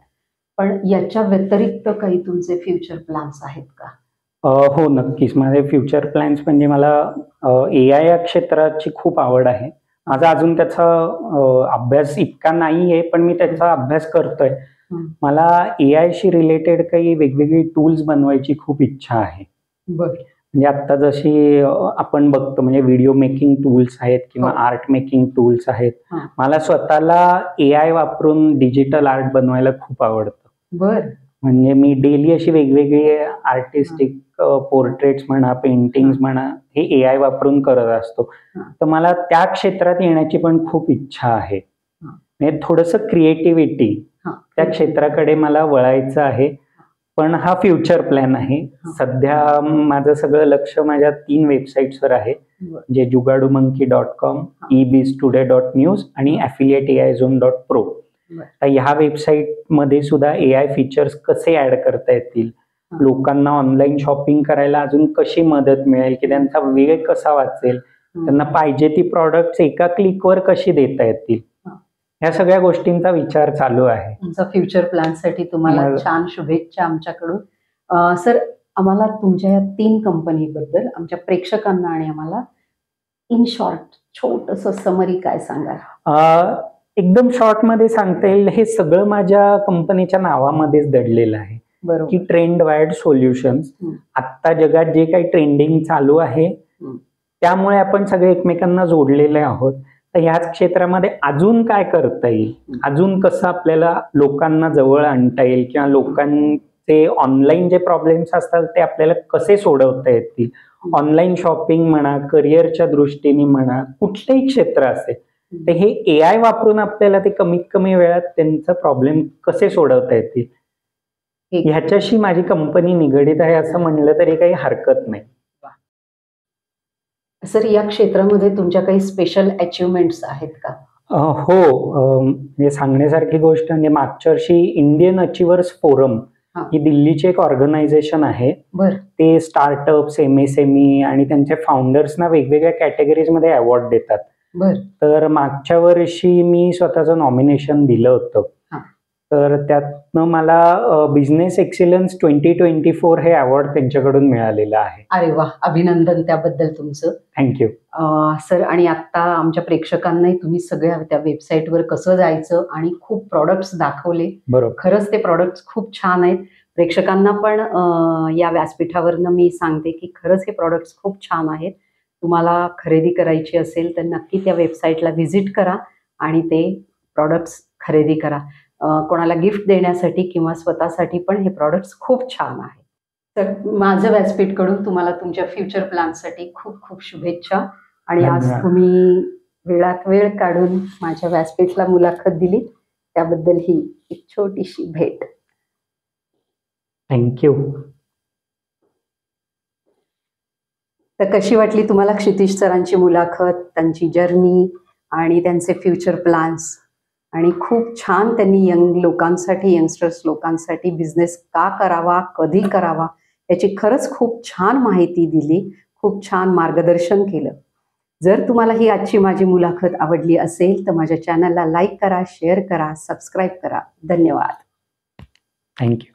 [SPEAKER 1] पण याच्या व्यतिरिक्त काही तुमचे फ्युचर प्लॅन्स आहेत का?
[SPEAKER 2] हो, नक्कीच. माझे फ्युचर प्लॅन्स म्हणजे मला AI या क्षेत्राची खूप आवड आहे. माझा अजून त्याचा अभ्यास इतका नाहीये, पण मी त्याचा अभ्यास करतोय. मला AI शी रिलेटेड काही वेगवेगळी टूल्स बनवायची खूप इच्छा आहे. म्हणजे आता जशी आपण बघतो म्हणजे व्हिडिओ मेकिंग टूल्स आहेत किंवा आर्ट मेकिंग टूल्स आहेत. मला स्वतःला AI वापरून डिजिटल आर्ट बनवायला खूप आवडतं. म्हणजे मी डेली अशी वेगवेगळी आर्टिस्टिक पोर्ट्रेट्स म्हणा, पेंटिंग्स म्हणा, हे AI वापरून करत असतो. तर मला त्या क्षेत्रात येण्याची पण खूप इच्छा आहे. म्हणजे थोडंसं क्रिएटिव्हिटी त्या क्षेत्राकडे मला वळायचं आहे. पण हा फ्युचर प्लॅन आहे. सध्या माझं सगळं लक्ष माझ्या 3 वेबसाईट्सवर आहे, जे jugadumonkey.com, ebiztoday.news आणि affiliateaizone.pro. तर ह्या वेबसाईट मध्ये सुद्धा AI फीचर्स कसे ऍड करता येतील, लोकांना ऑनलाईन शॉपिंग करायला अजून कशी मदत मिळेल, की त्यांचा वेळ कसा वाचेल, त्यांना पाहिजे ती प्रॉडक्ट्स एका क्लिकवर कशी देता येतील, ह्या सगळ्या गोष्टींचा विचार चालू आहे.
[SPEAKER 1] तुमचा फ्युचर प्लॅन साठी तुम्हाला छान शुभेच्छा आमच्याकडून. सर, आम्हाला तुमच्या या 3 कंपनीबद्दल आमच्या प्रेक्षकांना आणि आम्हाला इन शॉर्ट छोटंसं समरी काय सांगाल?
[SPEAKER 2] एकदम शॉर्ट मध्ये सांगता येईल, हे सगळं माझ्या कंपनीच्या नावामध्येच दडलेलं आहे की ट्रेंड वायर्ड सोल्युशन्स. आता जगात जे काही ट्रेंडिंग चालू आहे त्यामुळे आपण सगळे एकमेकांना जोडलेले आहोत. तर ह्याच क्षेत्रामध्ये अजून काय करता येईल, अजून कसं आपल्याला लोकांना जवळ आणता येईल किंवा लोकांचे ऑनलाईन जे प्रॉब्लेम्स असतात ते आपल्याला कसे सोडवता येतील. ऑनलाईन शॉपिंग म्हणा, करिअरच्या दृष्टीने म्हणा, कुठलंही क्षेत्र असेल, तर हे AI वापरून आपल्याला ते कमीत कमी वेळात त्यांचा प्रॉब्लेम कसे सोडवता येतील, ह्याच्याशी माझी कंपनी निगडीत आहे असं म्हणलं तरी काही हरकत नाही.
[SPEAKER 1] सर, या क्षेत्रामध्ये तुमच्या काही स्पेशल अचिव्हमेंट्स आहेत का?
[SPEAKER 2] हो, म्हणजे सांगण्यासारखी गोष्ट म्हणजे मागच्या वर्षी इंडियन अचिव्हर्स फोरम
[SPEAKER 1] हा.
[SPEAKER 2] ही दिल्लीची एक ऑर्गनायझेशन आहे.
[SPEAKER 1] बर.
[SPEAKER 2] ते स्टार्टअप्स, MSME आणि त्यांच्या फाउंडर्सना वेगवेगळ्या कॅटेगरीजमध्ये अवॉर्ड देतात.
[SPEAKER 1] बर.
[SPEAKER 2] तर मागच्या वर्षी मी स्वतःचं नॉमिनेशन दिलं होतं.
[SPEAKER 1] हा.
[SPEAKER 2] तर त्यातनं मला बिझनेस एक्सिलन्स 2024 हे अवॉर्ड त्यांच्याकडून मिळालेलं आहे.
[SPEAKER 1] अरे वा, अभिनंदन त्याबद्दल तुमचं.
[SPEAKER 2] थँक्यू.
[SPEAKER 1] सर, आणि आता आमच्या प्रेक्षकांनाही तुम्ही सगळ्या त्या वेबसाईटवर कसं जायचं आणि खूप प्रॉडक्ट्स दाखवले.
[SPEAKER 2] बरोबर.
[SPEAKER 1] खरंच ते प्रॉडक्ट्स खूप छान आहेत. प्रेक्षकांना पण या व्यासपीठावरनं मी सांगते की खरंच हे प्रॉडक्ट्स खूप छान आहेत. तुम्हाला खरेदी करायची असेल तर नक्की त्या वेबसाईटला व्हिजिट करा आणि ते प्रॉडक्ट्स खरेदी करा. कोणाला गिफ्ट देण्यासाठी किंवा स्वतःसाठी पण हे प्रॉडक्ट्स खूप छान आहेत. तर माझं व्यासपीठकडून तुम्हाला तुमच्या फ्युचर प्लॅनसाठी खूप खूप शुभेच्छा. आणि आज
[SPEAKER 2] धन्यवाद.
[SPEAKER 1] तुम्ही वेळात वेळ काढून माझ्या व्यासपीठला मुलाखत दिली त्याबद्दल ही एक छोटीशी भेट.
[SPEAKER 2] थँक्यू.
[SPEAKER 1] तर कशी वाटली तुम्हाला क्षितिज सरांची मुलाखत, त्यांची जर्नी आणि त्यांचे फ्युचर प्लॅन्स? आणि खूप छान त्यांनी यंगस्टर्स लोकांसाठी बिझनेस का करावा, कधी करावा याची खरंच खूप छान माहिती दिली, खूप छान मार्गदर्शन केलं. जर तुम्हाला ही आजची माझी मुलाखत आवडली असेल तर माझ्या चॅनलला लाईक करा, शेअर करा, सबस्क्राईब करा. धन्यवाद.
[SPEAKER 2] थँक्यू.